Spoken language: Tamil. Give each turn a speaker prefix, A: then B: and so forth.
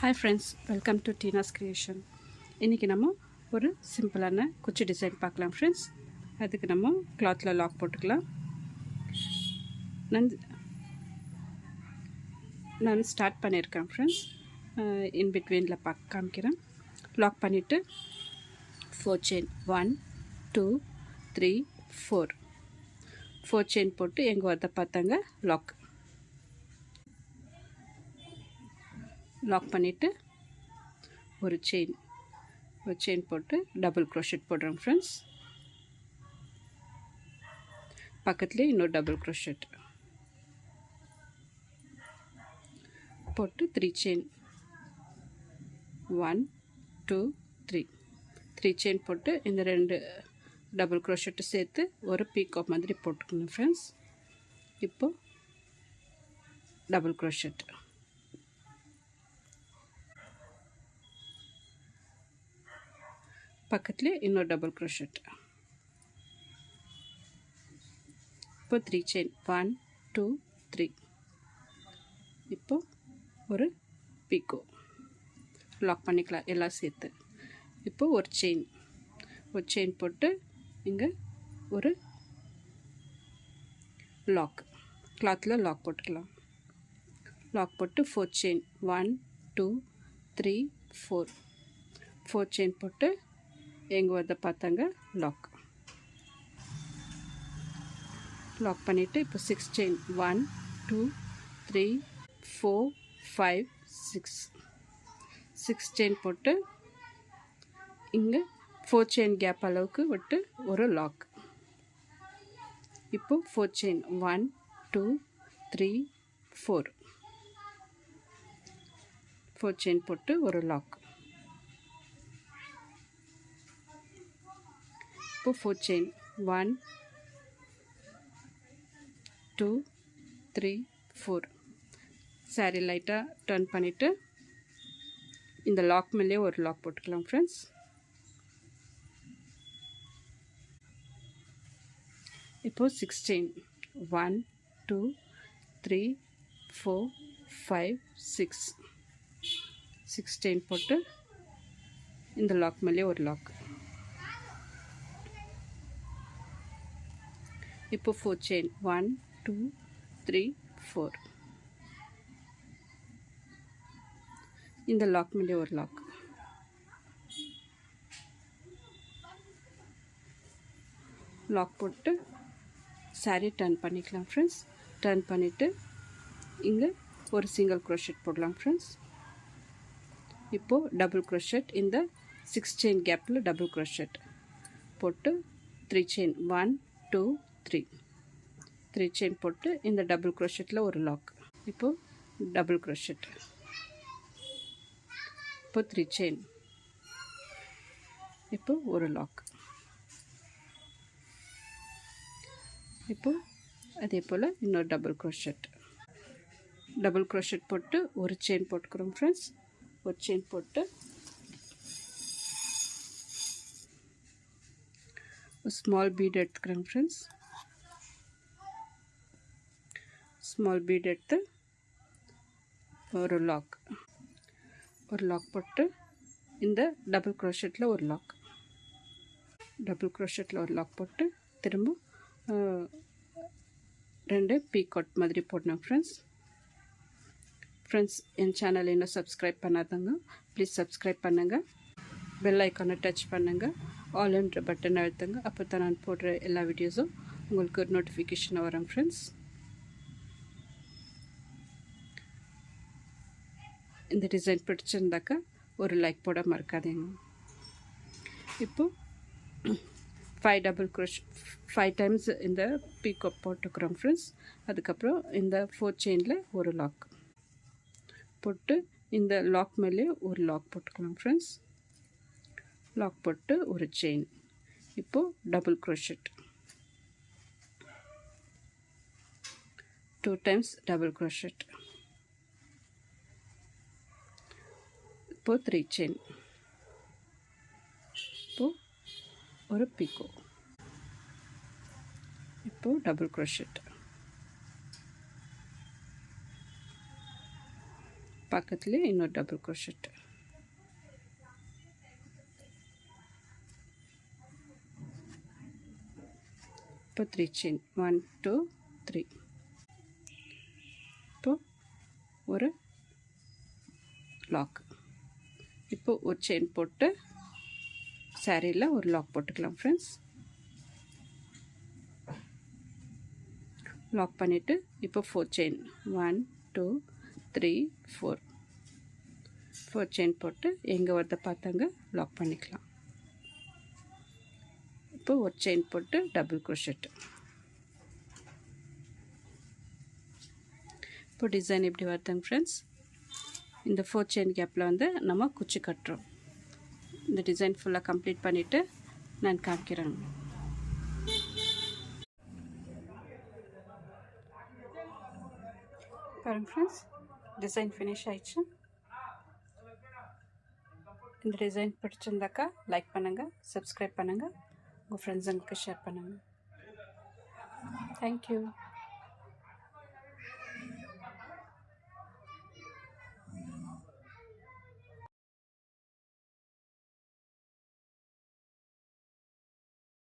A: Hi friends, welcome to Teena's creation. இன்றைக்கி நம்ம ஒரு சிம்பிளான குச்சி டிசைன் பார்க்கலாம் ஃப்ரெண்ட்ஸ். அதுக்கு நம்ம கிளாத்தில் லாக் போட்டுக்கலாம். நான் ஸ்டார்ட் பண்ணியிருக்கேன் ஃப்ரெண்ட்ஸ். இன் பிட்வீனில் காமிக்கிறேன். லாக் பண்ணிவிட்டு 4 செயின் 1 2 3 4 செயின் போட்டு எங்கே வரத பார்த்தாங்க லாக் பண்ணிவிட்டு ஒரு செயின் போட்டு டபுள் க்ரோஷெட் போடுறோம் ஃப்ரெண்ட்ஸ். பக்கத்துலேயே இன்னொரு டபுள் க்ரோஷெட் போட்டு 3 செயின் 1 2 3 செயின் போட்டு இந்த 2 டபுள் க்ரோஷெட்டு சேர்த்து ஒரு பீக்கோ மாதிரி போட்டுக்கணும் ஃப்ரெண்ட்ஸ். இப்போது டபுள் க்ரோஷெட் பக்கத்துலேயே இன்னொரு டபுள் க்ரோஷெட். இப்போ 3 செயின் 1 2 3. இப்போ ஒரு பீக்கோ லாக் பண்ணிக்கலாம் எல்லாம் சேர்த்து. இப்போ ஒரு செயின் போட்டு இங்கே ஒரு கிளாத்தில் லாக் போட்டுக்கலாம். லாக் போட்டு 4 செயின் 1 2 3 4 செயின் போட்டு எங்கே வரத பார்த்தாங்க லாக் பண்ணிவிட்டு இப்போ 6 செயின் 1 2 3 4 5 6 செயின் போட்டு இங்கே 4 செயின் கேப் அளவுக்கு விட்டு ஒரு லாக். இப்போ 4 செயின் 1 2 3 4 செயின் போட்டு ஒரு லாக். இப்போ 4 செயின் 1 2 3 4. சாரி லைட்டாக டர்ன் பண்ணிவிட்டு இந்த லாக் மேலேயே ஒரு லாக் போட்டுக்கலாம் ஃப்ரெண்ட்ஸ். இப்போது 6 செயின் 1 2 3 4 5 6 செயின் போட்டு இந்த லாக் மேலேயே ஒரு லாக். இப்போ 4 செயின் 1 2 3 4. இந்த லாக் மேலே ஒரு லாக். லாக் போட்டு சாரி டர்ன் பண்ணிக்கலாம் ஃப்ரெண்ட்ஸ். டர்ன் பண்ணிவிட்டு இங்கே ஒரு சிங்கிள் க்ரோஷெட் போடலாம் ஃப்ரெண்ட்ஸ். இப்போது டபுள் க்ரோஷெட் இந்த 6 செயின் கேப்பில் டபுள் க்ரோஷெட் போட்டு 3 செயின் 1 2 3 செயின் போட்டு இந்த டபுள் க்ரோஷெட்டில் ஒரு லாக். இப்போது டபுள் க்ரோஷெட். இப்போ 3 செயின். இப்போ ஒரு லாக். இப்போது அதே போல் இன்னொரு டபுள் க்ரோஷெட் போட்டு ஒரு செயின் போட்டுக்கிறோம் ஃப்ரெண்ட்ஸ். ஒரு செயின் போட்டு ஸ்மால் பீட் எடுத்துக்கிறேன் ஃப்ரெண்ட்ஸ். ஸ்மால் பீட் எடுத்து ஒரு லாக் போட்டு இந்த டபுள் க்ரோஷெட்டில் ஒரு லாக் போட்டு திரும்ப 2 பீகாட் மாதிரி போடணும் ஃப்ரெண்ட்ஸ். என் சேனல் இன்னும் சப்ஸ்கிரைப் பண்ணாதவங்க ப்ளீஸ் சப்ஸ்கிரைப் பண்ணுங்கள். பெல் ஐக்கானை டச் பண்ணுங்கள். ஆல்ன்ற பட்டன் அழுத்துங்க. அப்போ தான் நான் போடுற எல்லா வீடியோஸும் உங்களுக்கு ஒரு நோட்டிஃபிகேஷன் வரும் ஃப்ரெண்ட்ஸ். இந்த டிசைன் பிடிச்சிருந்தாக்கா ஒரு லைக் போட மறக்காதீங்க. இப்போது 5 டைம்ஸ் இந்த பீக்கோ போட்டுக்கிறோம் ஃப்ரெண்ட்ஸ். அதுக்கப்புறம் இந்த 4 செயினில் ஒரு லாக் போட்டு இந்த லாக் மேலே ஒரு லாக் போட்டுக்கலாம் ஃப்ரெண்ட்ஸ். லாக் போட்டு ஒரு செயின். இப்போது double crochet 2 times double crochet. இப்போது 3 செயின். இப்போது ஒரு பீக்கோ. இப்போது டபுள் க்ரோஷெட். பக்கத்துலேயே இன்னொரு டபுள் க்ரோஷெட். இப்போ 3 செயின் 1 2 3. இப்போ ஒரு லாக். இப்போ ஒரு செயின் போட்டு சாரியில் ஒரு லாக் போட்டுக்கலாம் ஃப்ரெண்ட்ஸ். லாக் பண்ணிவிட்டு இப்போ 4 செயின் 1 2 3 4 4 செயின் போட்டு எங்கே வரத பார்த்தாங்க லாக் பண்ணிக்கலாம். இப்போ ஒரு செயின் போட்டு டபுள் க்ரோஷெட். இப்போ டிசைன் எப்படி வருதுங்க ஃப்ரெண்ட்ஸ். இந்த 4 செயின் கேப்பில் வந்து நம்ம குச்சி கட்டுறோம். இந்த டிசைன் ஃபுல்லாக கம்ப்ளீட் பண்ணிவிட்டு நான் காமிக்கிறேன். பாருங்க ஃப்ரெண்ட்ஸ், டிசைன் ஃபினிஷ் ஆயிடுச்சு. இந்த டிசைன் பிடிச்சிருந்தாக்கா லைக் பண்ணுங்கள், சப்ஸ்கிரைப் பண்ணுங்கள், உங்கள் ஃப்ரெண்ட்ஸுங்களுக்கு ஷேர் பண்ணுங்கள். தேங்க்யூ.